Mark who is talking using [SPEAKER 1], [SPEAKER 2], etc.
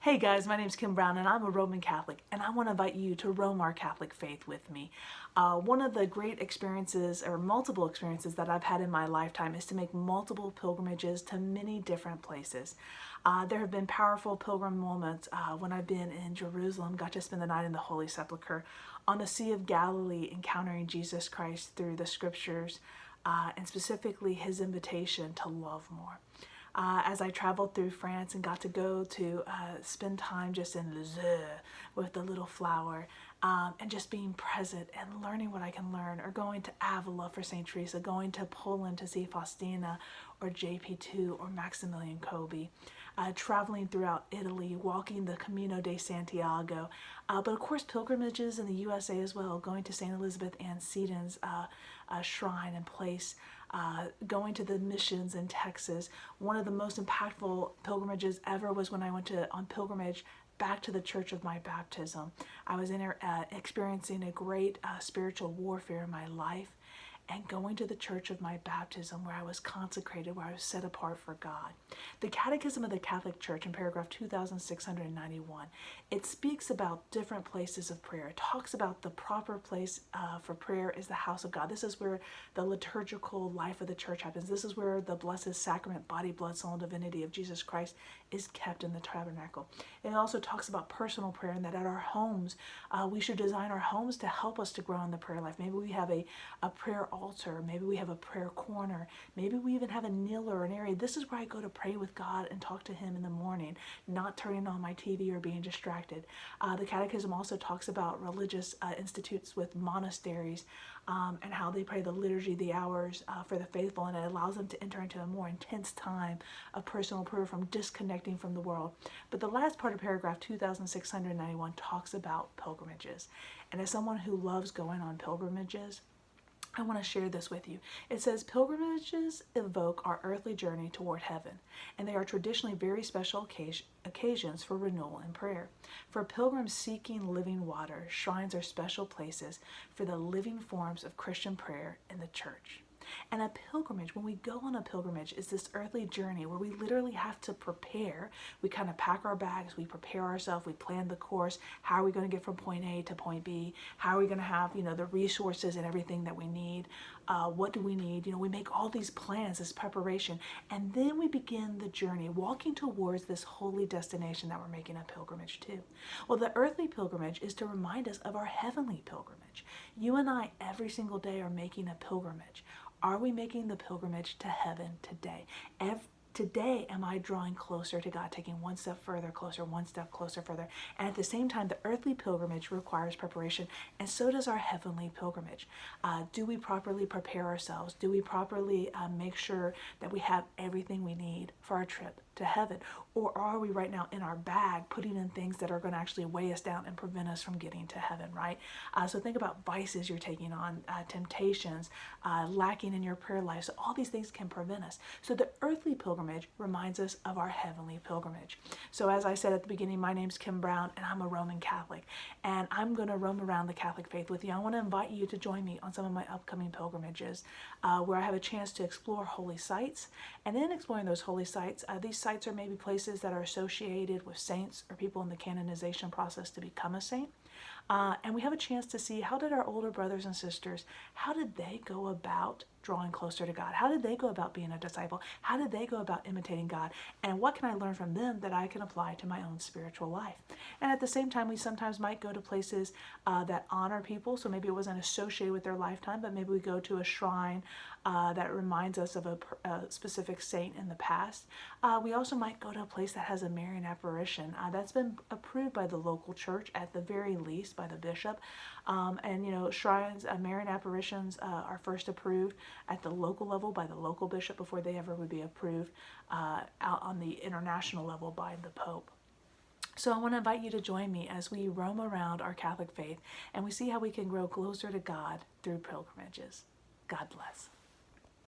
[SPEAKER 1] Hey guys, my name is Kim Brown and I'm a Roman Catholic, and I want to invite you to roam our Catholic faith with me. One of the great experiences, or multiple experiences, that I've had in my lifetime is to make multiple pilgrimages to many different places. There have been powerful pilgrim moments when I've been in Jerusalem, got to spend the night in the Holy Sepulchre, on the Sea of Galilee, encountering Jesus Christ through the scriptures, and specifically his invitation to love more. As I traveled through France and got to go to spend time just in Lisieux with the little flower, and just being present and learning what I can learn, or going to Avila for St. Teresa, going to Poland to see Faustina or JP2 or Maximilian Kolbe, traveling throughout Italy, walking the Camino de Santiago, but of course pilgrimages in the USA as well, going to St. Elizabeth Ann Seton's shrine and place, going to the missions in Texas. One of the most impactful pilgrimages ever was when I went on pilgrimage back to the church of my baptism. I was in there experiencing a great spiritual warfare in my life, and going to the church of my baptism where I was consecrated, where I was set apart for God. The Catechism of the Catholic Church in paragraph 2691, it speaks about different places of prayer. It talks about the proper place for prayer is the house of God. This is where the liturgical life of the church happens. This is where the blessed sacrament, body, blood, soul, and divinity of Jesus Christ is kept in the tabernacle. It also talks about personal prayer, and that at our homes, we should design our homes to help us to grow in the prayer life. Maybe we have a prayer altar, maybe we have a prayer corner, maybe we even have a kneeler or an area. This is where I go to pray with God and talk to him in the morning, not turning on my TV or being distracted. The Catechism also talks about religious institutes with monasteries, and how they pray the liturgy, the hours for the faithful, and it allows them to enter into a more intense time of personal prayer from disconnecting from the world. But the last part of paragraph 2691 talks about pilgrimages. And as someone who loves going on pilgrimages, I want to share this with you. It says, pilgrimages evoke our earthly journey toward heaven, and they are traditionally very special occasions for renewal and prayer. For pilgrims seeking living water, shrines are special places for the living forms of Christian prayer in the church. And a pilgrimage, when we go on a pilgrimage, is this earthly journey where we literally have to prepare. We kind of pack our bags, we prepare ourselves, we plan the course. How are we going to get from point A to point B? How are we going to have, the resources and everything that we need? What do we need? We make all these plans, this preparation, and then we begin the journey, walking towards this holy destination that we're making a pilgrimage to. Well, the earthly pilgrimage is to remind us of our heavenly pilgrimage. You and I, every single day, are making a pilgrimage. Are we making the pilgrimage to heaven today? Today, am I drawing closer to God, taking one step further, closer, one step closer, further? And at the same time, the earthly pilgrimage requires preparation, and so does our heavenly pilgrimage. Do we properly prepare ourselves? Do we properly make sure that we have everything we need for our trip to heaven? Or are we right now in our bag putting in things that are going to actually weigh us down and prevent us from getting to heaven, right? So think about vices you're taking on, temptations, lacking in your prayer life. So all these things can prevent us. So the earthly pilgrimage reminds us of our heavenly pilgrimage. So as I said at the beginning, my name's Kim Brown, and I'm a Roman Catholic, and I'm going to roam around the Catholic faith with you. I want to invite you to join me on some of my upcoming pilgrimages, where I have a chance to explore holy sites. And in exploring those holy sites, these sites are maybe places that are associated with saints or people in the canonization process to become a saint. And we have a chance to see, how did our older brothers and sisters, how did they go about drawing closer to God? How did they go about being a disciple? How did they go about imitating God? And what can I learn from them that I can apply to my own spiritual life? And at the same time, we sometimes might go to places that honor people. So maybe it wasn't associated with their lifetime, but maybe we go to a shrine that reminds us of a specific saint in the past. We also might go to a place that has a Marian apparition that's been approved by the local church, at the very least by the bishop. And shrines, Marian apparitions are first approved at the local level by the local bishop before they ever would be approved out on the international level by the Pope. So I want to invite you to join me as we roam around our Catholic faith and we see how we can grow closer to God through pilgrimages. God bless.